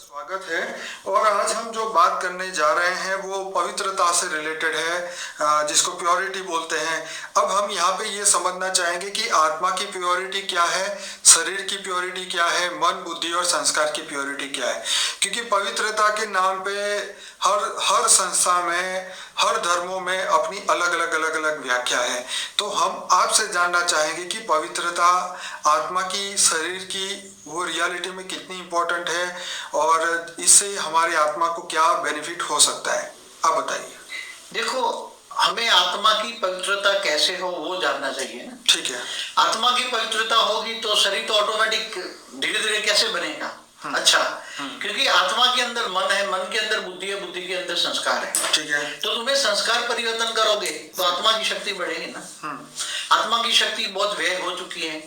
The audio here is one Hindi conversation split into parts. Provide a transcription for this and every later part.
स्वागत है। और आज हम जो बात करने जा रहे हैं वो पवित्रता से रिलेटेड है, जिसको प्योरिटी बोलते हैं। अब हम यहाँ पे ये समझना चाहेंगे कि आत्मा की प्योरिटी क्या है, शरीर की प्योरिटी क्या है, मन बुद्धि और संस्कार की प्योरिटी क्या है। क्योंकि पवित्रता के नाम पे हर संस्था में, हर धर्मों में अपनी अलग अलग व्याख्या है। तो हम आपसे जानना चाहेंगे कि पवित्रता आत्मा की, शरीर की, वो रियलिटी में कितनी इम्पोर्टेंट है और इससे हमारी आत्मा को क्या बेनिफिट हो सकता है। आप बताइए। देखो, हमें आत्मा की पवित्रता कैसे हो वो जानना चाहिए ना। ठीक है। आत्मा की पवित्रता होगी तो शरीर तो ऑटोमेटिक धीरे धीरे कैसे बनेगा। अच्छा, क्योंकि आत्मा के अंदर मन है, मन के अंदर बुद्धि है, बुद्धि के अंदर संस्कार है। ठीक है। तो तुम्हें संस्कार परिवर्तन करोगे तो आत्मा की शक्ति बढ़ेगी ना। आत्मा की शक्ति बहुत व्यय हो चुकी है।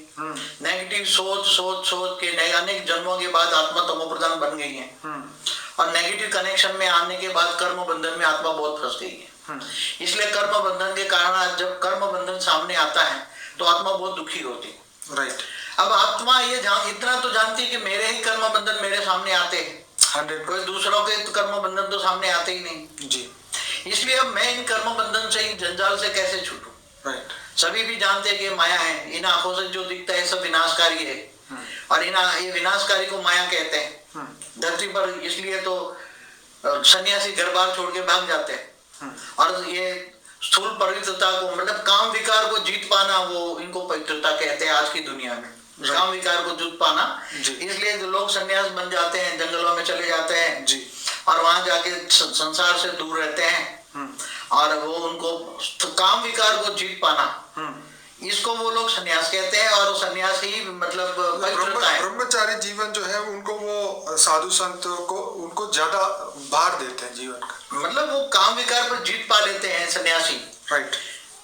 नेगेटिव सोच सोच सोच के अनेक जन्मों के बाद आत्मा तमोप्रधान बन गई है। और नेगेटिव कनेक्शन में आने के बाद कर्म बंधन में आत्मा बहुत फंस गई है। इसलिए कर्म बंधन के कारण जब कर्म बंधन सामने आता है तो आत्मा बहुत दुखी होती है। राइट। अब आत्मा ये इतना तो जानती है कि मेरे ही कर्म बंधन मेरे सामने आते हैं, 100। कोई दूसरों के कर्म बंधन तो सामने आते ही नहीं जी। इसलिए अब मैं इन कर्म बंधन से, इन जंजाल से कैसे छूटूं। राइट। सभी भी जानते हैं कि माया है, इन आंखों से जो दिखता है सब विनाशकारी है। और ये विनाशकारी को माया कहते हैं धरती पर। इसलिए तो सन्यासी घर बार छोड़ के भाग जाते हैं। और ये स्थूल पवित्रता को, मतलब काम विकार को जीत पाना, वो इनको पवित्रता कहते हैं आज की दुनिया में। काम विकार को जीत पाना, इसलिए जो लोग सन्यास बन जाते हैं, जंगलों में चले जाते हैं जी, और वहां जाके संसार से दूर रहते हैं। और वो उनको काम विकार को जीत पाना, इसको वो लोग सन्यास कहते हैं। और सन्यास ही मतलब ब्रह्मचारी जीवन जो है उनको वो साधु संत को उनको ज्यादा भार देते हैं जीवन का, मतलब वो काम विकार पर जीत पा लेते हैं सन्यासी। राइट।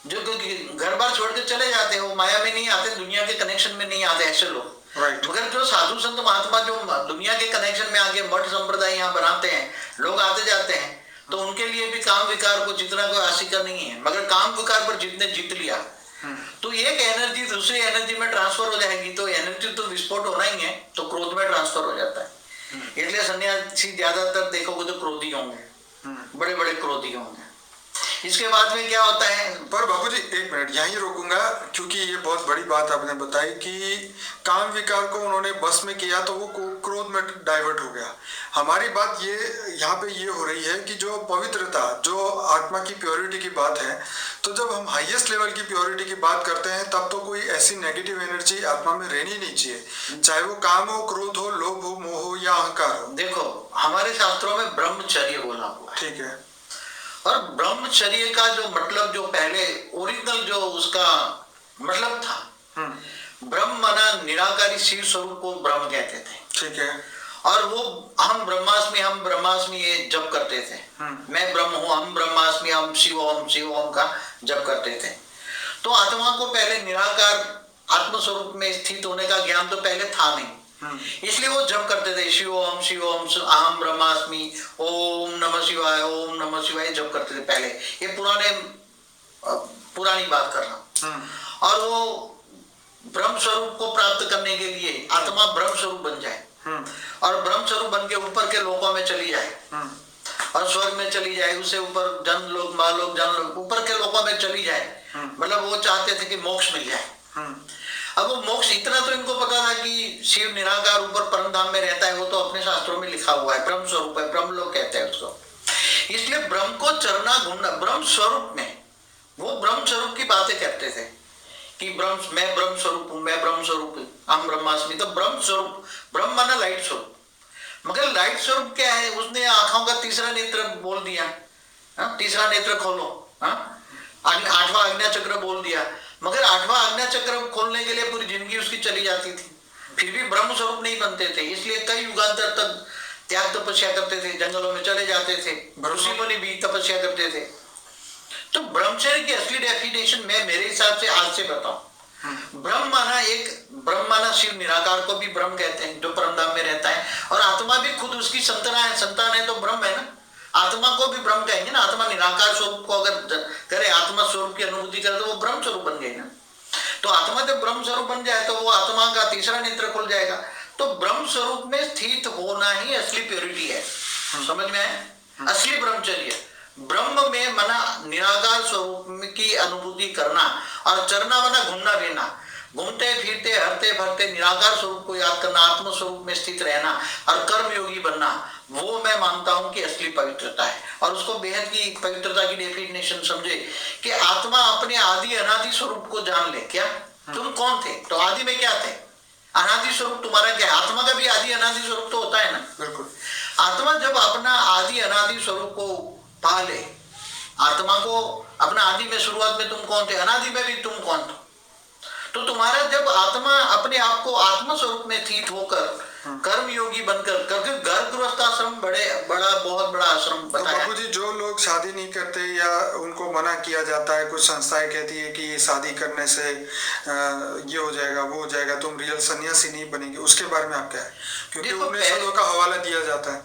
जो क्योंकि घर बार छोड़ के चले जाते हैं, वो माया में नहीं आते, दुनिया के कनेक्शन में नहीं आते ऐसे लोग। राइट। मगर जो साधु संत महात्मा जो दुनिया के कनेक्शन में आके मठ संप्रदाय यहाँ बनाते हैं, लोग आते जाते हैं, तो उनके लिए भी काम विकार को जितना कोई आशिका नहीं है। मगर काम विकार पर जितने जीत लिया तो एक एनर्जी दूसरी एनर्जी में ट्रांसफर हो जाएगी। तो एनर्जी तो विस्फोट होना ही है, तो क्रोध में ट्रांसफर हो जाता है। इसलिए सन्यासी ज्यादातर देखोगे तो क्रोधी होंगे, बड़े बड़े क्रोधी होंगे। इसके बाद में क्या होता है। पर बाबू जी एक मिनट यहीं रोकूंगा, क्योंकि ये बहुत बड़ी बात आपने बताई कि काम विकार को उन्होंने बस में किया तो वो क्रोध में डाइवर्ट हो गया। हमारी बात ये यहाँ पे ये हो रही है कि जो पवित्रता, जो आत्मा की प्योरिटी की बात है, तो जब हम हाईएस्ट लेवल की प्योरिटी की बात करते हैं तब तो कोई ऐसी नेगेटिव एनर्जी आत्मा में रहनी नहीं चाहिए, चाहे वो काम हो, क्रोध हो, लोभ हो, मोह हो या अहंकार हो। देखो, हमारे शास्त्रों में ब्रह्मचर्य बोला हुआ। ठीक है। और ब्रह्मचर्य का जो मतलब, जो पहले ओरिजिनल जो उसका मतलब था, ब्रह्म माना निराकारी शिव स्वरूप को ब्रह्म कहते थे। ठीक है। और वो हम ब्रह्मास्मि ये जप करते थे। मैं ब्रह्म हूँ, हम ब्रह्मास्मि, हम शिव ओम का जप करते थे। तो आत्मा को पहले निराकार आत्म स्वरूप में स्थित होने का ज्ञान तो पहले था नहीं, इसलिए वो जप करते थे शिव ओम अहम ब्रह्मास्मि, ओम नमः शिवाय जप करते थे पहले। ये पुरानी बात कर रहा हूँ। और वो ब्रह्म स्वरूप को प्राप्त करने के लिए आत्मा ब्रह्म स्वरूप बन जाए, और ब्रह्म स्वरूप बन के ऊपर के लोकों में चली जाए, और स्वर्ग में चली जाए, उससे ऊपर जन लोग, महालोक, जन लोग, ऊपर के लोकों में चली जाए। मतलब वो चाहते थे कि मोक्ष मिल जाए। अब वो मोक्ष, इतना तो इनको पता था कि शिव निराकार ऊपर परम धाम में रहता है, वो तो अपने शास्त्रों में लिखा हुआ है, ब्रह्म स्वरूप है, ब्रह्म लोग कहते हैं उसको। इसलिए ब्रह्म को चरना घूमना, ब्रह्म स्वरूप में वो ब्रह्म स्वरूप की बातें करते थे कि मैं ब्रह्म स्वरूप हूँ, मैं ब्रह्म स्वरूप हूँ, हम ब्रह्मास्मि। तो ब्रह्म स्वरूप, ब्रह्म माना लाइट स्वरूप। मगर लाइट स्वरूप क्या है, उसने आंखों का तीसरा नेत्र बोल दिया, तीसरा नेत्र खोलो, आठवां आज्ञा चक्र बोल दिया। मगर आठवां आज्ञा चक्र खोलने के लिए पूरी जिंदगी उसकी चली जाती थी, फिर भी ब्रह्म स्वरूप नहीं बनते थे। इसलिए कई युगांतर तक त्याग तपस्या करते थे, जंगलों में चले जाते थे, ऋषि मुनि भी तपस्या करते थे। तो ब्रह्मचर्य की असली डेफिनेशन मैं मेरे हिसाब से आज से बताऊं। ब्रह्म माना शिव निराकार को भी ब्रह्म कहते हैं, जो परमधाम में रहता है। और आत्मा भी खुद उसकी संतान है तो ब्रह्म है ना, आत्मा को भी ब्रह्म कहेंगे ना। आत्मा निराकार स्वरूप को अगर करे, आत्मा स्वरूप की अनुभूति करे, तो वो ब्रह्म स्वरूप बन गई ना। तो आत्मा जब ब्रह्म स्वरूप बन जाए तो वो आत्मा का तीसरा नेत्र खुल जाएगा। तो ब्रह्म स्वरूप में स्थित होना ही असली प्योरिटी है। समझ में आया? असली ब्रह्मचर्य ब्रह्म में मना निराकार स्वरूप की अनुभूति करना, और चरना मना घूमना फिरना, घूमते फिरते हरते भरते निराकार स्वरूप को याद करना, आत्म स्वरूप में स्थित रहना और कर्म योगी बनना, वो मैं मानता हूं कि असली पवित्रता है। और उसको बेहद की पवित्रता की डेफिनेशन समझे कि आत्मा अपने आदि अनादि स्वरूप को जान ले। क्या तुम कौन थे? तो आदि में क्या थे? अनादि स्वरूप तुम्हारा क्या है? आत्मा का भी आदि अनादि स्वरूप तो होता है ना। बिल्कुल। आत्मा जब अपना आदि अनादि स्वरूप को पा ले, आत्मा को अपना आदि में शुरुआत में तुम कौन थे, अनादि में भी तुम कौन थे, तो तुम्हारा जब आत्मा अपने आप को आत्म स्वरूप में स्थित होकर कर्म योगी बनकर, क्योंकि घर गृहस्थ आश्रम बहुत बड़ा आश्रम बताया। बाबू जी, जो लोग शादी नहीं करते या उनको मना किया जाता है, कुछ संस्थाएं कहती है कि शादी करने से ये हो जाएगा वो हो जाएगा, तुम रियल सन्यासी नहीं बनेंगे, उसके बारे में आप क्या है? क्योंकि उपनिषदों का हवाला दिया जाता है।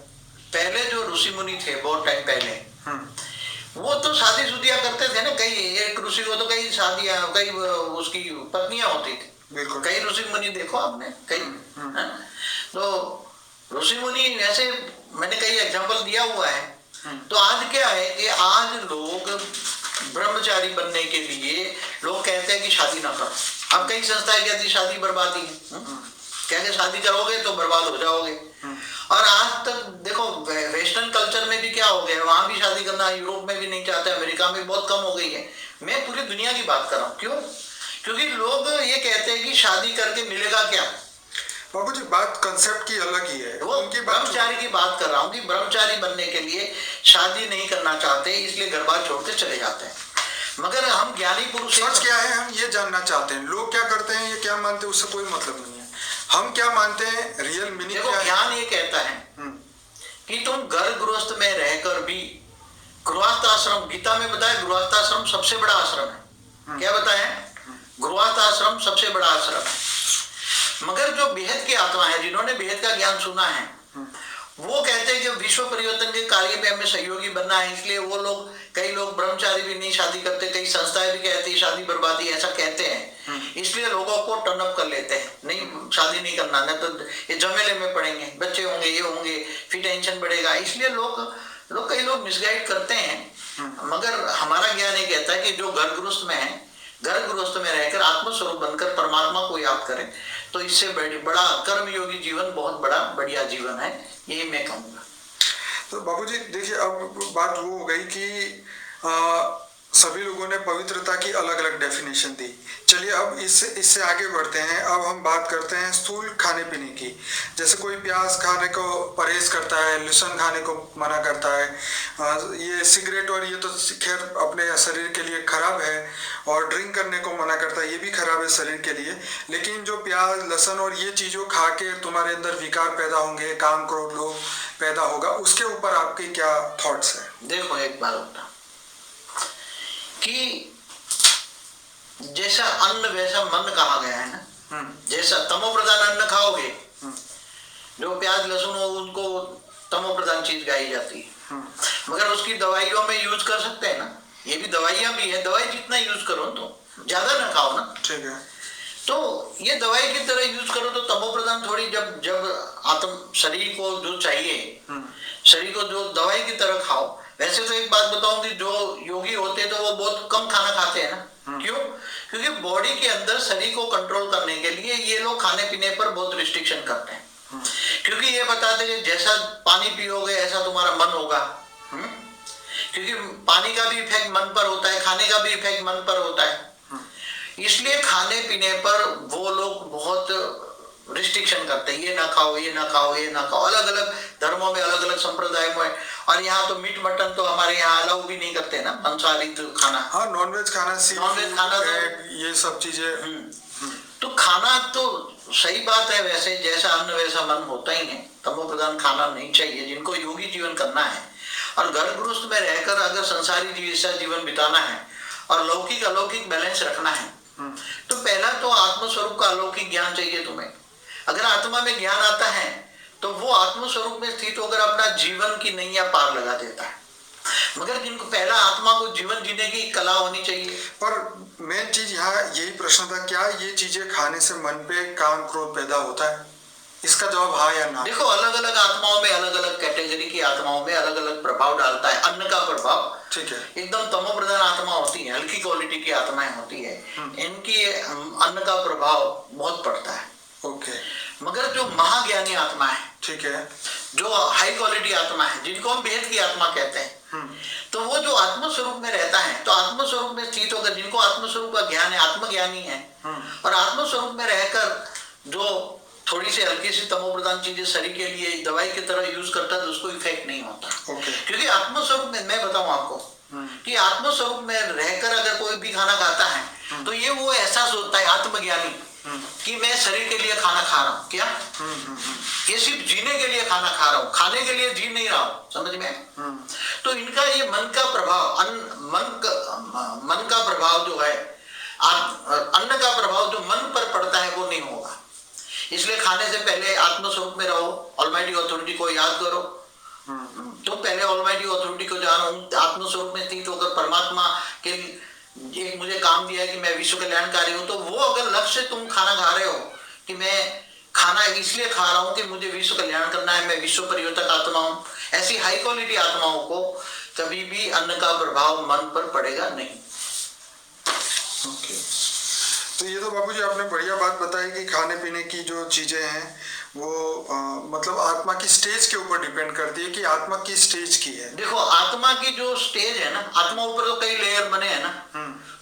पहले जो ऋषि मुनि थे बहुत टाइम पहले, वो तो शादी शुदियां करते थे ना। कई एक ऋषि को तो कई शादियां, कई उसकी पत्नियां होती थी। बिल्कुल। कई ऋषि मुनि देखो आपने, कई तो ऋषि मुनि ऐसे मैंने कई एग्जांपल दिया हुआ है। तो आज क्या है कि आज लोग ब्रह्मचारी बनने के लिए लोग कहते हैं कि शादी ना करो। अब कई संस्थाएं कहती शादी बर्बादी है, कहते शादी करोगे तो बर्बाद हो जाओगे। और आज तक देखो वेस्टर्न कल्चर में भी क्या हो गया, वहां भी शादी करना यूरोप में भी नहीं चाहते, अमेरिका में बहुत कम हो गई है। मैं पूरी दुनिया की बात कर रहा हूँ। क्यों? क्योंकि लोग ये कहते हैं कि शादी करके मिलेगा क्या। बाबू जी, बात कंसेप्ट की अलग ही है। वो उनकी ब्रह्मचारी की बात कर रहा हूँ कि ब्रह्मचारी बनने के लिए शादी नहीं करना चाहते, इसलिए घर बार छोड़ के चले जाते हैं। मगर हम ज्ञानी पुरुष सच क्या है हम ये जानना चाहते हैं। लोग क्या करते हैं, ये क्या मानते हैं, उससे कोई मतलब नहीं है। हम क्या मानते हैं, रियल मीनिंग क्या है? ज्ञान ये कहता है कि तुम घर गृहस्थ में रहकर भी, गृहस्थ आश्रम गीता में बताया गृहस्थ आश्रम सबसे बड़ा आश्रम है। क्या बताया? गृहस्थ आश्रम सबसे बड़ा आश्रम है। मगर जो बेहद की आत्मा है, जिन्होंने बेहद का ज्ञान सुना है, वो कहते हैं कि विश्व परिवर्तन के कार्य में हमें सहयोगी बनना है, इसलिए वो लोग, कई लोग ब्रह्मचारी भी नहीं शादी करते, कई संस्थाएं भी कहती है शादी बर्बादी, ऐसा कहते हैं। इसलिए लोगों को टर्न अप कर लेते हैं, नहीं शादी नहीं करना, नहीं तो ये झमेले में पड़ेंगे, बच्चे होंगे, ये होंगे, फिर टेंशन बढ़ेगा। इसलिए कई लोग मिसगाइड करते हैं। मगर हमारा ज्ञान ये कहता है कि जो घर गृहस्थ में है, घर गृहस्थ में रहकर आत्मस्वरूप बनकर परमात्मा को याद करें, तो इससे बड़ा कर्मयोगी जीवन बहुत बड़ा बढ़िया जीवन है, ये मैं कहूँगा। तो बाबूजी देखिए, अब बात वो हो गई कि सभी लोगों ने पवित्रता की अलग अलग डेफिनेशन दी। चलिए अब इससे आगे बढ़ते हैं। अब हम बात करते हैं स्थूल खाने पीने की। जैसे कोई प्याज खाने को परहेज करता है, लहसुन खाने को मना करता है, ये सिगरेट और ये तो खैर अपने शरीर के लिए खराब है, और ड्रिंक करने को मना करता है, ये भी खराब है शरीर के लिए। लेकिन जो प्याज लहसुन और ये चीज़ों खा के तुम्हारे अंदर विकार पैदा होंगे, काम क्रोध लोभ पैदा होगा, उसके ऊपर आपके क्या थॉट्स है? देखो, एक बार होता कि जैसा अन्न वैसा मन कहा गया है ना। जैसा तमो प्रधान अन्न खाओगे, जो प्याज लहसुन हो उनको तमो प्रधान चीज गाई जाती है। मगर उसकी दवाइयों में यूज कर सकते हैं ना, ये भी दवाइयां भी है, दवाई जितना यूज करो तो ज्यादा ना खाओ ना। ठीक है। तो ये दवाई की तरह यूज करो तो तमो प्रधान थोड़ी, जब आत्म शरीर को जो चाहिए, शरीर को जो दवाई की तरह खाओ। वैसे तो एक बात बताऊं कि जो योगी होते हैं तो वो बहुत कम खाना खाते हैं ना। क्यों? क्योंकि बॉडी के अंदर शरीर को कंट्रोल करने के लिए ये लोग खाने पीने पर बहुत रिस्ट्रिक्शन करते हैं। क्योंकि ये बताते हैं जैसा पानी पियोगे ऐसा तुम्हारा मन होगा। क्योंकि पानी का भी इफेक्ट मन पर होता है, खाने का भी इफेक्ट मन पर होता है। इसलिए खाने पीने पर वो लोग बहुत रिस्ट्रिक्शन करते हैं, ये ना खाओ, ये ना खाओ, ये ना खाओ। अलग अलग धर्मों में, अलग अलग संप्रदाय में। और यहाँ तो मीट मटन तो हमारे यहाँ अलाउ भी नहीं करते ना, मांसाहारी तो खाना। हाँ, नॉनवेज खाना, नॉनवेज खाना तो ये सब चीजें। तो खाना तो सही बात है, वैसे जैसा अन्न वैसा मन होता ही है। तमो प्रधान खाना नहीं चाहिए जिनको योगी जीवन करना है। और घर गृहस्थ में रहकर अगर संसारी जैसा जीवन बिताना है और लौकिक अलौकिक बैलेंस रखना है, तो पहला तो आत्मस्वरूप का अलौकिक ज्ञान चाहिए तुम्हें। अगर आत्मा में ज्ञान आता है तो वो आत्मस्वरूप में स्थित होकर अपना जीवन की नैया पार लगा देता है। मगर जिनको पहला आत्मा को जीवन जीने की कला होनी चाहिए। पर मेन चीज यहाँ यही प्रश्न था, क्या ये चीजें खाने से मन पे काम क्रोध पैदा होता है? इसका जवाब हाँ या ना? देखो, अलग अलग आत्माओं में, अलग अलग कैटेगरी की आत्माओं में अलग अलग प्रभाव डालता है अन्न का प्रभाव। ठीक है। एकदम तमोप्रधान आत्मा होती है, हल्की क्वालिटी की आत्माएं होती है, इनकी अन्न का प्रभाव बहुत पड़ता है। ओके। मगर जो महाज्ञानी आत्मा है, ठीक है, जो हाई क्वालिटी आत्मा है, जिनको हम भेद की आत्मा कहते हैं, तो वो जो आत्म स्वरूप में रहता है, तो आत्म स्वरूप में स्थित होकर, जिनको आत्म स्वरूप का ज्ञान है, आत्मज्ञानी है, और आत्म स्वरूप में रहकर जो थोड़ी सी हल्की सी तमोप्रधान चीजें शरीर के लिए दवाई की तरह यूज करता है, तो उसको इफेक्ट नहीं होता। क्योंकि आत्म स्वरूप में, मैं बताऊं आपको कि आत्म स्वरूप में रहकर अगर कोई भी खाना खाता है, तो ये वो एहसास होता है आत्मज्ञानी कि मैं शरीर के लिए खाना खा रहा हूँ। क्या ये सिर्फ जीने के लिए खाना खा रहा हूँ, खाने के लिए जी नहीं रहा हूँ, समझ में? तो इनका ये मन का प्रभाव, मन का प्रभाव जो है, अन्न का प्रभाव जो मन पर पड़ता है, वो नहीं होगा। इसलिए खाने से पहले आत्म स्वरूप में रहो, ऑलमाइटी अथॉरिटी को याद करो। तो पहले ऑलमाइटी अथॉरिटी को जानो, आत्म स्वरूप में स्थित होकर परमात्मा के एक मुझे काम दिया है कि मैं विश्व कल्याणकारी हूं, तो वो अगर लक्ष्य तुम खाना खा रहे हो कि मैं खाना इसलिए खा रहा हूं कि मुझे विश्व कल्याण करना है, मैं विश्व परिवर्तक आत्मा हूं, ऐसी हाई क्वालिटी आत्माओं को कभी भी अन्न का प्रभाव मन पर पड़ेगा नहीं। ओके। तो ये तो बाबूजी आपने बढ़िया बात बताई कि खाने पीने की जो चीजें हैं वो मतलब आत्मा की स्टेज के ऊपर डिपेंड करती है कि आत्मा की स्टेज की है। देखो, आत्मा की जो स्टेज है ना, आत्मा ऊपर तो कई लेयर बने हैं ना,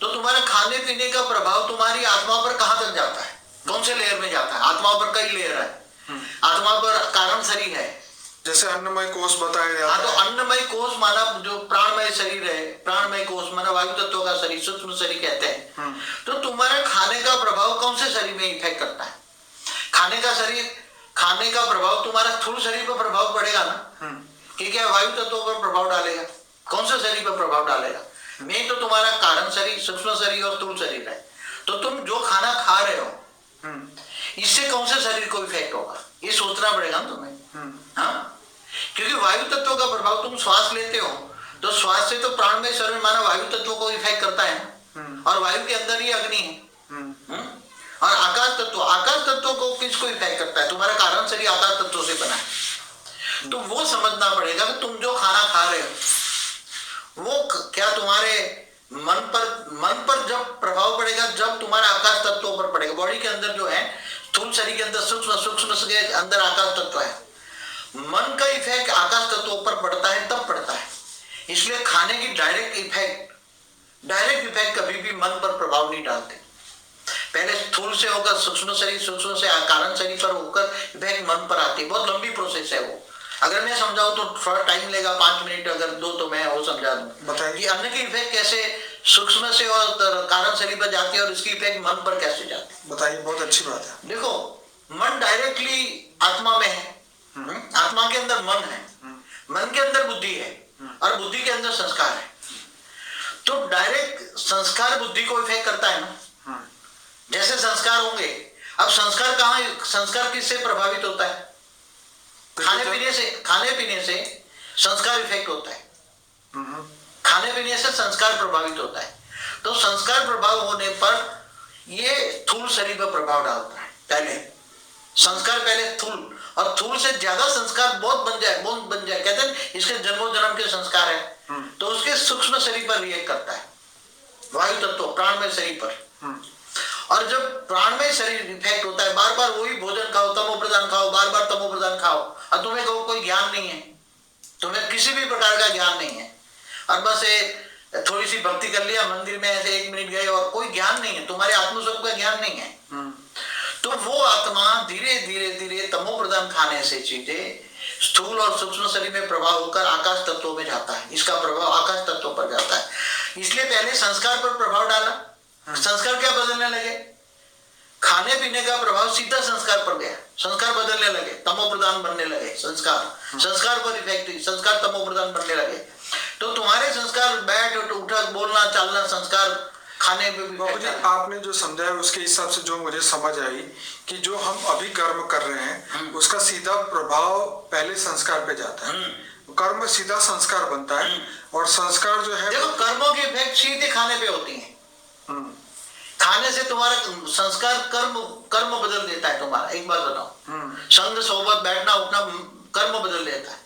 तो तुम्हारे खाने पीने का प्रभाव तुम्हारी आत्मा पर कहां तक जाता है, कौन से लेयर में जाता है? आत्मा पर कई लेयर है। आत्मा पर कारण शरीर है, जैसे अन्नमय कोश बताया जाता है। तो अन्नमय कोश माना जो प्राणमय शरीर है, प्राणमय कोश माना वायु तत्व का शरीर, सूक्ष्म शरीर कहते हैं। तो तुम्हारे खाने का प्रभाव कौन से शरीर में इफेक्ट करता है? खाने का प्रभाव तुम्हारा स्थूल शरीर पर प्रभाव पड़ेगा ना, कि क्या वायु तत्व पर प्रभाव डालेगा? कौन से शरीर पर प्रभाव डालेगा? मेन तो तुम्हारा कारण शरीर, सूक्ष्म शरीर और स्थूल शरीर है। तो तुम जो खाना खा रहे हो, इससे कौन से शरीर को इफेक्ट होगा, ये सोचना पड़ेगा ना तुम्हें। हाँ, क्योंकि वायु तत्व का प्रभाव, तुम श्वास लेते हो तो श्वास से तो प्राणमय शरीर माना वायु तत्व को इफेक्ट करता है, और वायु के अंदर ही अग्नि है। और आकाश तत्व को किसको इफेक्ट करता है? तुम्हारा कारण शरीर आकाश तत्व से बना है। तो वो समझना पड़ेगा कि तुम जो खाना खा रहे हो वो क्या तुम्हारे मन पर जब प्रभाव पड़ेगा, जब तुम्हारे आकाश तत्व पर पड़ेगा। बॉडी के अंदर जो है, स्थूल शरीर के अंदर सूक्ष्म के अंदर आकाश तत्व है, मन का इफेक्ट आकाश तत्वों पर पड़ता है, तब पड़ता है। इसलिए खाने की डायरेक्ट इफेक्ट कभी भी मन पर प्रभाव नहीं डालते। पहले स्थूल से होकर सूक्ष्म शरीर, सूक्ष्म से कारण शरीर पर होकर इफेक्ट मन पर आती है। बहुत लंबी प्रोसेस है वो। अगर मैं समझाऊं तो थोड़ा टाइम लेगा, 5 मिनट अगर दो तो मैं वो समझा दूं कि अन्न की इफेक्ट कैसे सूक्ष्म से और कारण शरीर पर जाती है और इसकी इफेक्ट मन पर कैसे जाती है। बताइए, बहुत अच्छी बात है। देखो, मन डायरेक्टली आत्मा में है, आत्मा के अंदर मन है, मन के अंदर बुद्धि है, और बुद्धि के अंदर संस्कार है। तो डायरेक्ट संस्कार बुद्धि को इफेक्ट करता है ना, जैसे संस्कार होंगे। अब संस्कार किससे प्रभावित होता है? खाने पीने से संस्कार इफेक्ट होता है, खाने पीने से संस्कार प्रभावित होता है। तो संस्कार प्रभाव होने पर ये स्थूल शरीर पर प्रभाव डालता है। पहले स्थूल, और स्थूल से ज्यादा संस्कार बहुत बन जाए, कहते हैं इसके जन्मों जन्म के संस्कार है, तो उसके सूक्ष्म शरीर पर रिएक्ट करता है, वायु तत्व प्राणमय शरीर पर। और जब प्राणमय शरीर इफेक्ट होता है, बार बार वही भोजन खाओ, तमोप्रधान खाओ, बार बार तमोप्रधान खाओ, और तुम्हें कोई ज्ञान नहीं है, तुम्हें किसी भी प्रकार का ज्ञान नहीं है, और बस थोड़ी सी भक्ति कर लिया, मंदिर में ऐसे 1 मिनट गए, और कोई ज्ञान नहीं है, तुम्हारे आत्मस्वरूप का ज्ञान नहीं है। तो वो आत्मा धीरे तमोप्रधान खाने से चीजें स्थूल और सूक्ष्म शरीर में प्रभाव होकर आकाश तत्वों में जाता है, इसका प्रभाव आकाश तत्वों पर जाता है। इसलिए पहले संस्कार पर प्रभाव डाला, संस्कार क्या बदलने लगे? खाने पीने का प्रभाव सीधा संस्कार पर गया, संस्कार बदलने लगे, तमोप्रधान बनने लगे, संस्कार पर इफेक्ट हुई, संस्कार तमोप्रधान बनने लगे। तो तुम्हारे संस्कार बैठ उठक बोलना चालना संस्कार खाने पे भी। बाबूजी, आपने जो समझाया उसके हिसाब से जो मुझे समझ आई कि जो हम अभी कर्म कर रहे हैं उसका सीधा प्रभाव पहले संस्कार पे जाता है, कर्म में सीधा संस्कार बनता है, और संस्कार जो है, देखो कर्मों की इफेक्ट सीधे खाने पे होती है। खाने से तुम्हारा संस्कार कर्म कर्म बदल देता है तुम्हारा। एक बात बताओ, संग सोबत बैठना उठना कर्म बदल देता है,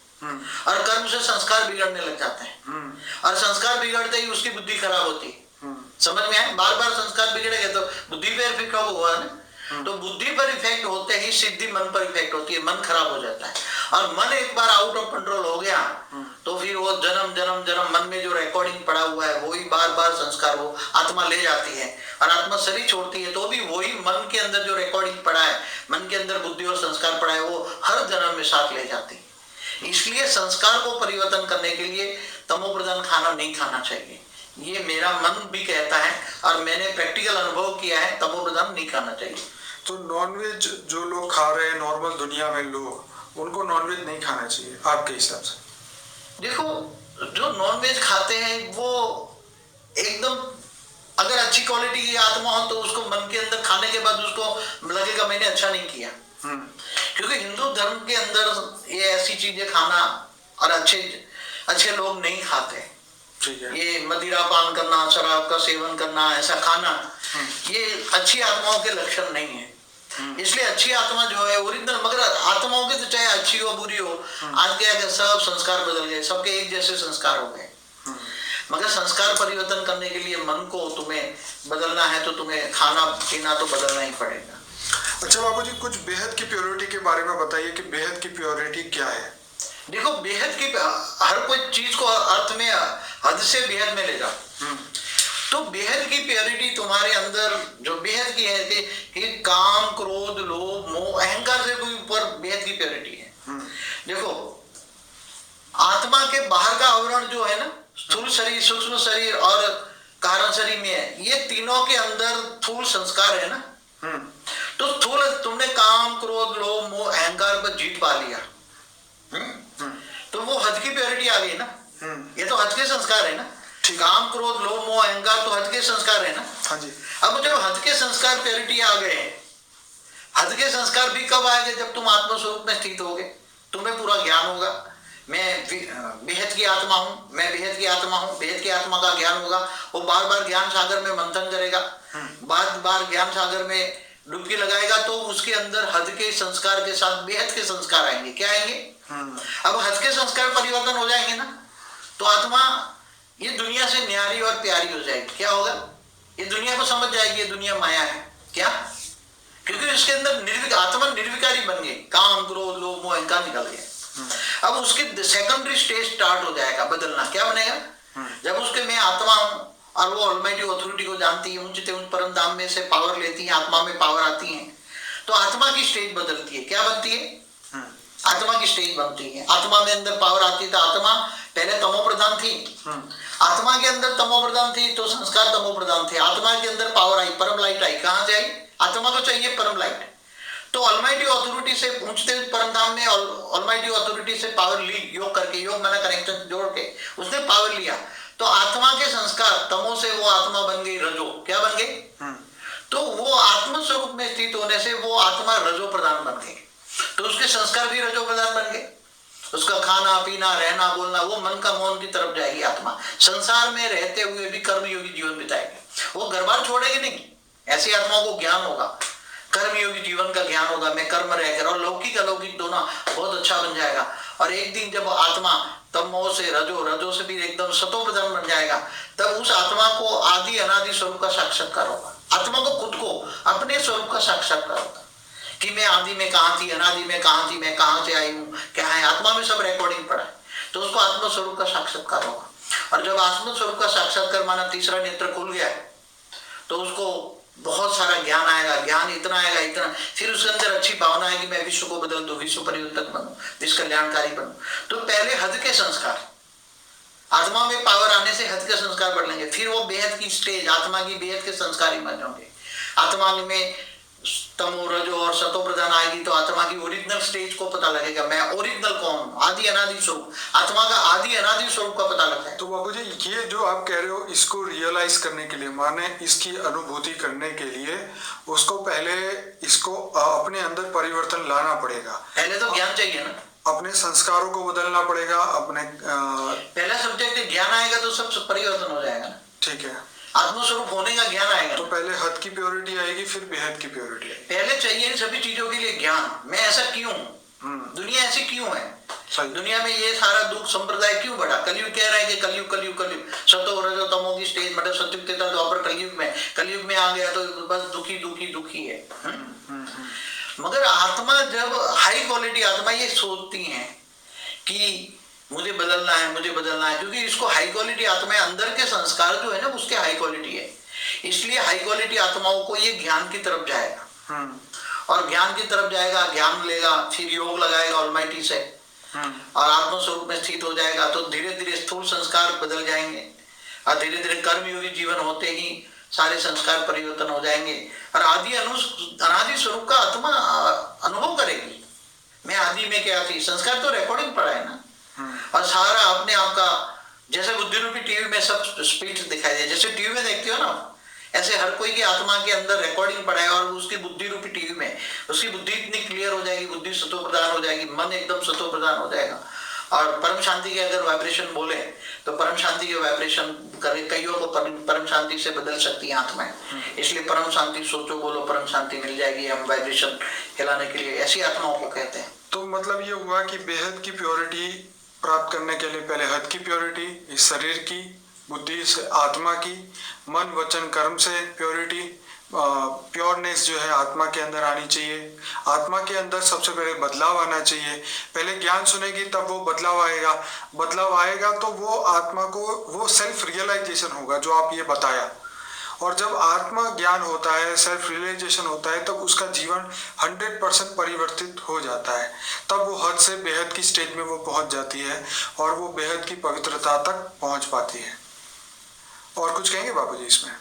और कर्म से संस्कार बिगड़ने लग जाते हैं, और संस्कार बिगड़ते ही उसकी बुद्धि खराब होती है। समझ में आए? बार बार संस्कार बिगड़ेगा तो बुद्धि पर इफेक्ट हुआ ना, तो बुद्धि पर इफेक्ट होते ही सिद्धि मन पर इफेक्ट होती है, मन खराब हो जाता है। और मन एक बार आउट ऑफ कंट्रोल हो गया तो फिर वो जन्म जन्म जन्म मन में जो रिकॉर्डिंग पड़ा हुआ है वही बार बार संस्कार वो आत्मा ले जाती है, और आत्मा शरीर छोड़ती है तो भी वही मन के अंदर जो रिकॉर्डिंग पड़ा है, मन के अंदर बुद्धि और संस्कार पड़ा है, वो हर जन्म में साथ ले जाती है। इसलिए संस्कार को परिवर्तन करने के लिए तमोप्रधान खाना नहीं खाना चाहिए, ये मेरा मन भी कहता है और मैंने प्रैक्टिकल अनुभव किया है, तमोप्रधान नहीं खाना चाहिए। तो नॉनवेज जो लोग खा रहे हैं नॉर्मल दुनिया में लोग, उनको नॉनवेज नहीं खाना चाहिए आपके हिसाब से? देखो, जो नॉनवेज खाते हैं वो एकदम, अगर अच्छी क्वालिटी की आत्मा हो तो उसको मन के अंदर खाने के बाद उसको लगेगा मैंने अच्छा नहीं किया। क्योंकि हिंदू धर्म के अंदर ये ऐसी चीजें खाना, और अच्छे लोग नहीं खाते। ठीक है। ये मदिरा पान करना, शराब का सेवन करना, ऐसा खाना, ये अच्छी आत्माओं के लक्षण नहीं है। इसलिए अच्छी आत्मा जो है ओरिजिनल, मगर आत्माओं के तो चाहे अच्छी हो बुरी हो, आज क्या है सब संस्कार बदल गए, सबके एक जैसे संस्कार हो गए। मगर संस्कार परिवर्तन करने के लिए मन को तुम्हें बदलना है तो तुम्हें खाना पीना तो बदलना ही पड़ेगा। अच्छा बाबू जी, कुछ बेहद की प्योरिटी के बारे में बताइए कि बेहद की प्योरिटी क्या है? देखो, बेहद की, हर कोई चीज को अर्थ में हद से बेहद में ले जाओ। तो बेहद की प्योरिटी तुम्हारे अंदर जो बेहद की है कि काम क्रोध लोभ मोह अहंकार से कोई ऊपर बेहद की प्योरिटी है। देखो, आत्मा के बाहर का आवरण जो है ना, स्थूल शरीर, सूक्ष्म शरीर और कारण शरीर में है, ये तीनों के अंदर स्थूल संस्कार है ना। तो स्थूल तुमने काम क्रोध लोभ मोह अहंकार पर जीत पा लिया, तो वो हद की प्योरिटी आ गई ना। ये तो हद के संस्कार है ना, काम क्रोध लोभ मोह अहंकार तो हद के संस्कार है ना। हाँ जी। अब जब हद के संस्कार प्योरिटी आ गए, हद के संस्कार भी कब आएंगे? जब तुम आत्म स्वरूप में स्थित होगे, तुम्हें पूरा ज्ञान होगा, मैं बेहद की आत्मा हूँ, मैं बेहद की आत्मा हूँ, बेहद की आत्मा का ज्ञान होगा। वो बार बार ज्ञान सागर में मंथन करेगा, बार बार ज्ञान सागर में डुबकी लगाएगा, तो उसके अंदर हद के संस्कार के साथ बेहद के संस्कार आएंगे। क्या आएंगे? अब हद के संस्कार परिवर्तन हो जाएंगे ना, तो आत्मा ये दुनिया से न्यारी और प्यारी हो जाएगी। क्या होगा? ये दुनिया को समझ जाएगी, ये दुनिया माया है। क्या? क्योंकि इसके अंदर आत्मा निर्विकारी बन गई, काम क्रोध लोभ मोह अहंकार निकल गया। अब उसके सेकेंडरी स्टेज स्टार्ट हो जाएगा बदलना। क्या बनेगा? जब उसके मैं आत्मा हूं और वो ऑलमाइटी ऑथोरिटी को जानती है, उच्चते उच्च परम धाम में से पावर लेती है, आत्मा में पावर आती है, तो आत्मा की स्टेज बदलती है। क्या बनती है? आत्मा की स्टेज बनती है। आत्मा में अंदर पावर आती है, तो आत्मा पहले तमो प्रधान थी, आत्मा के अंदर तमो प्रधान थी तो संस्कार तमो प्रधान थे। आत्मा के अंदर पावर आई, परम लाइट आई। कहां से आई? आत्मा को चाहिए परम लाइट, तो ऑलमाइटी ऑथोरिटी से पहुंचते परम धाम में ऑलमाइटी ऑथोरिटी से पावर ली, योग करके, योग माना कनेक्शन जोड़ के उसने पावर लिया, तो आत्मा के संस्कार तमो से वो आत्मा बन गई रजो। क्या बन गई? तो वो आत्म स्वरूप में स्थित होने से वो आत्मा रजो प्रधान बन गई, तो उसके संस्कार भी रजो प्रधान बन गए। उसका खाना पीना रहना बोलना वो मन का मौन की तरफ जाएगी। आत्मा संसार में रहते हुए भी कर्मयोगी जीवन बिताएगी, वो घर बार छोड़ेगी नहीं। ऐसी आत्माओं को ज्ञान होगा, कर्मयोगी जीवन का ज्ञान होगा, मैं कर्म रहकर, और लौकिक अलौकिक दोनों बहुत अच्छा बन जाएगा। और एक दिन जब आत्मा तमो से रजो, रजो से भी एकदम सतो प्रधान बन जाएगा, तब उस आत्मा को आदि अनादि स्वरूप का साक्षात्कार होगा। आत्मा को खुद को अपने स्वरूप का साक्षात्कार होगा कि मैं आदि में कहां थी, अनादि में कहां थी, मैं कहां से आई हूँ, क्या है। आत्मा में सब रिकॉर्डिंग पड़ा है, तो उसको आत्म स्वरूप का साक्षात्कार होगा। और जब आत्म स्वरूप का साक्षात्कार माना तीसरा नेत्र खुल गया है, तो उसको बहुत सारा ज्ञान आएगा, ज्ञान इतना आएगा इतना, फिर उसके अंदर अच्छी भावना है कि मैं विश्व को बदल दूं, विश्व परिवर्तक बनूं, विश्व कल्याणकारी बनूं। तो पहले हद के संस्कार, आत्मा में पावर आने से हद के संस्कार बदलेंगे, फिर वो बेहद की स्टेज, आत्मा की बेहद के संस्कार ही बन जाएंगे। आत्मा में तमो रजो और सतो प्रधान आएगी तो आत्मा की ओरिजिनल स्टेज को पता लगेगा, मैं ओरिजिनल कौन हूं, आदि अनादि स्वरूप, आत्मा का आदि अनादि स्वरूप का पता लगता है। तो बाबू जी, ये जो आप कह रहे हो, इसको रियलाइज करने के लिए, माने इसकी अनुभूति करने के लिए उसको पहले इसको अपने अंदर परिवर्तन लाना पड़ेगा। पहले तो ज्ञान चाहिए ना, अपने संस्कारों को बदलना पड़ेगा, अपने पहला सब्जेक्ट ज्ञान आएगा तो सब परिवर्तन हो जाएगा ना। ठीक है। आत्मस्वरूप होने का ज्ञान आएगा। तो पहले हद की प्योरिटी आएगी, फिर बेहद की प्योरिटी आएगी। पहले चाहिए इन सभी चीजों के लिए ज्ञान। मैं ऐसा क्यों, दुनिया ऐसी क्यों है, दुनिया में ये सारा दुख संप्रदाय क्यों बढ़ा। कलयुग कह रहे हैं कि कलयुग कलयुग कलयुग, सतो रजो तमो की स्टेज, मतलब सतयुग त्रेता द्वापर कलयुग में आ गया तो बस दुखी दुखी दुखी है। मगर आत्मा जब हाई क्वालिटी आत्मा ये सोचती है कि मुझे बदलना है, मुझे बदलना है, क्योंकि इसको हाई क्वालिटी आत्मा है, अंदर के संस्कार जो है ना उसके हाई क्वालिटी है, इसलिए हाई क्वालिटी आत्माओं को ये ज्ञान की तरफ जाएगा और ज्ञान की तरफ जाएगा, ज्ञान लेगा, फिर योग लगाएगा ऑलमाइटी से और आत्म स्वरूप में स्थित हो जाएगा। तो धीरे धीरे स्थूल संस्कार बदल जाएंगे और धीरे धीरे कर्मयोगी जीवन होते ही सारे संस्कार परिवर्तन हो जाएंगे और अनादि स्वरूप का आत्मा अनुभव करेगी। मैं आदि में क्या थी, संस्कार तो रिकॉर्डिंग पड़ा है ना, और सारा अपने आप का, जैसे बुद्धि रूपी टीवी में सब स्पीच दिखाई दे, जैसे टीवी में देखते हो ना, ऐसे हर कोई की आत्मा के अंदर रिकॉर्डिंग पड़ा है और उसकी बुद्धि रूपी टीवी में उसकी बुद्धि इतनी क्लियर हो जाएगी, बुद्धि सतो प्रधान हो जाएगी, मन एकदम सतो प्रधान हो जाएगा। और परम शांति के अगर वाइब्रेशन बोले तो परम शांति के वाइब्रेशन करे, कईयों को परम शांति से बदल सकती है आत्माएं। इसलिए परम शांति सोचो बोलो परम शांति मिल जाएगी, हम वाइब्रेशन हिलाने के लिए ऐसी आत्माओं को कहते हैं। तो मतलब ये हुआ कि बेहद की प्योरिटी प्राप्त करने के लिए पहले हद की प्योरिटी, इस शरीर की, बुद्धि से, आत्मा की, मन वचन कर्म से प्योरिटी, प्योरनेस जो है आत्मा के अंदर आनी चाहिए। आत्मा के अंदर सबसे पहले बदलाव आना चाहिए। पहले ज्ञान सुनेगी तब वो बदलाव आएगा, बदलाव आएगा तो वो आत्मा को वो सेल्फ रियलाइजेशन होगा जो आप ये बताया। और जब आत्मा ज्ञान होता है, सेल्फ रियलाइजेशन होता है, तब उसका जीवन 100% परिवर्तित हो जाता है। तब वो हद से बेहद की स्टेज में वो पहुंच जाती है और वो बेहद की पवित्रता तक पहुंच पाती है। और कुछ कहेंगे बाबूजी इसमें?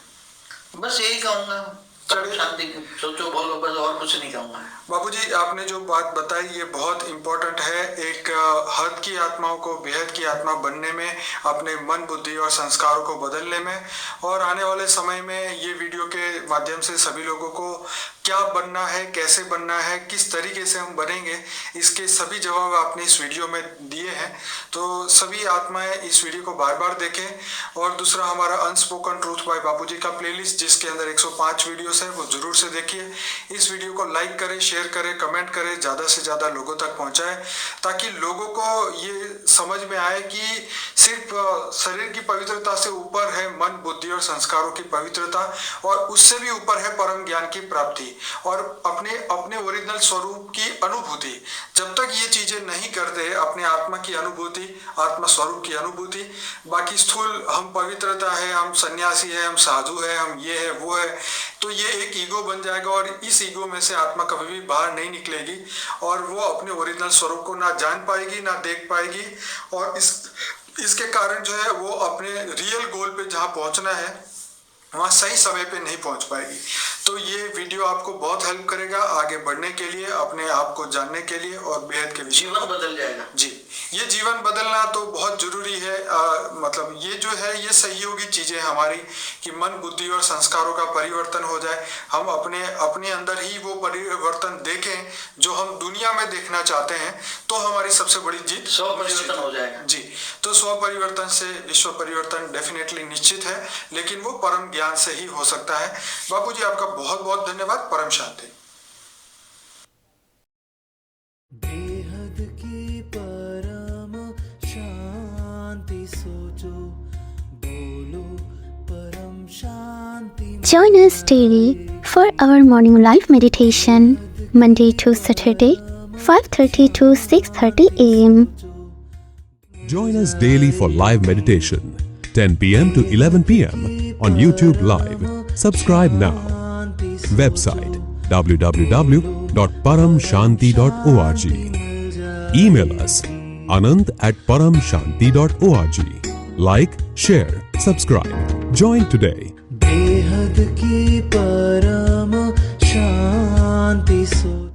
बस यही कहूंगा, शांति सोचो बोलो, बस और कुछ नहीं कहूंगा। बाबूजी आपने जो बात बताई ये बहुत इम्पोर्टेंट है, एक हद की आत्माओं को बेहद की आत्मा बनने में, अपने मन बुद्धि और संस्कारों को बदलने में। और आने वाले समय में ये वीडियो के माध्यम से सभी लोगों को क्या बनना है, कैसे बनना है, किस तरीके से हम बनेंगे, इसके सभी जवाब आपने इस वीडियो में दिए हैं। तो सभी आत्माएं इस वीडियो को बार बार देखें। और दूसरा हमारा अनस्पोकन ट्रूथ बाय बाबूजी का प्लेलिस्ट जिसके अंदर 105 वीडियोस है वो जरूर से देखिए। इस वीडियो को लाइक करें, शेयर करें, कमेंट करें, ज़्यादा से ज़्यादा लोगों तक पहुंचाएं ताकि लोगों को ये समझ में आए कि सिर्फ शरीर की पवित्रता से ऊपर है मन बुद्धि और संस्कारों की पवित्रता, और उससे भी ऊपर है परम ज्ञान की प्राप्ति और अपने ओरिजिनल स्वरूप की अनुभूति। जब तक ये चीजें नहीं करते, अपने आत्मा की अनुभूति, आत्मा स्वरूप की अनुभूति, बाकी स्थूल हम पवित्रता है, हम सन्यासी है, हम साधु है, हम ये है वो है, तो ये एक ईगो बन जाएगा और इस ईगो में से आत्मा कभी भी बाहर नहीं निकलेगी और वो अपने ओरिजिनल स्वरूप को ना जान पाएगी ना देख पाएगी। और इसके कारण जो है वो अपने रियल गोल पे जहाँ पहुंचना है वहाँ सही समय पे नहीं पहुंच पाएगी। तो ये वीडियो आपको बहुत हेल्प करेगा आगे बढ़ने के लिए, अपने आप को जानने के लिए और बेहद के जीवन बदल जाएगा। जी, ये जीवन बदलना तो बहुत जरूरी है। मतलब ये जो है ये सहयोगी चीजें हमारी कि मन बुद्धि और संस्कारों का परिवर्तन हो जाए, हम अपने अंदर ही वो परिवर्तन देखें जो हम दुनिया में देखना चाहते हैं, तो हमारी सबसे बड़ी जीत स्व परिवर्तन हो जाएगा। जी, तो स्व परिवर्तन से विश्व परिवर्तन डेफिनेटली निश्चित है, लेकिन वो परम ज्ञान से ही हो सकता है। बापूजी आपका बहुत बहुत धन्यवाद। परम शांति। बेहद की परम शांति सोचो बोलो परम शांति। Join us daily for our morning live meditation, Monday to Saturday, 5:30 to 6:30 a.m. Join us daily for live meditation, 10 p.m. to 11 p.m. on YouTube Live. Subscribe now. Website www.paramshanti.org. Email us anant@paramshanti.org. Like, share, subscribe. Join today. बेहद की परम शांति सोचो।